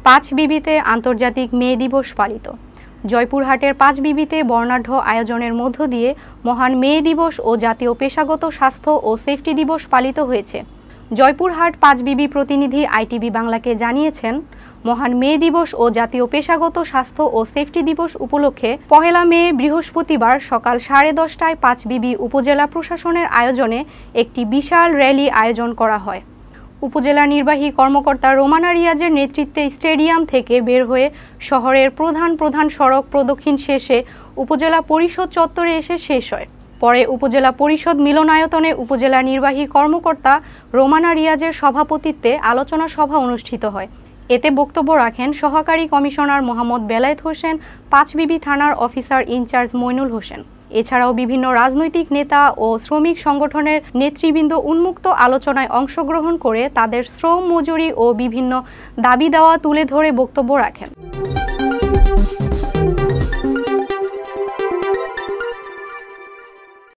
পাঁচবিবিতে আন্তর্জাতিক মে দিবস পালিত। জয়পুরহাটের পাঁচবিবিতে বর্ণাঢ্য আয়োজনের মধ্য দিয়ে মহান মে দিবস ও জাতীয় পেশাগত স্বাস্থ্য ও সেফটি দিবস পালিত হয়েছে। জয়পুরহাট পাঁচবিবি প্রতিনিধি আইটিভি বাংলাকে জানিয়েছেন, মহান মে দিবস ও জাতীয় পেশাগত স্বাস্থ্য ও সেফটি দিবস উপলক্ষে 1 মে বৃহস্পতিবার সকাল 10:30টায় পাঁচবিবি উপজেলা প্রশাসনের আয়োজনে একটি বিশাল র্যালি আয়োজন করা হয়। উপজেলা নির্বাহী কর্মকর্তা রোমানা রিয়াজের নেতৃত্বে স্টেডিয়াম থেকে বের হয়ে শহরের প্রধান সড়ক প্রদক্ষিণ শেষে উপজেলা পরিষদ চত্বরে এসে শেষ হয়। পরে উপজেলা পরিষদ মিলনায়তনে উপজেলা নির্বাহী কর্মকর্তা রোমানা রিয়াজের সভাপতিত্বে আলোচনা সভা অনুষ্ঠিত হয়। এতে বক্তব্য রাখেন সহকারী কমিশনার মোহাম্মদ বেলায়েত হোসেন, পাঁচবিবি থানার অফিসার ইনচার্জ মইনুল হোসেন। এছাড়াও বিভিন্ন রাজনৈতিক নেতা ও শ্রমিক সংগঠনের নেতৃবৃন্দ উন্মুক্ত আলোচনায় অংশগ্রহণ করে তাদের শ্রম মজুরি ও বিভিন্ন দাবি দাওয়া তুলে ধরে বক্তব্য রাখেন।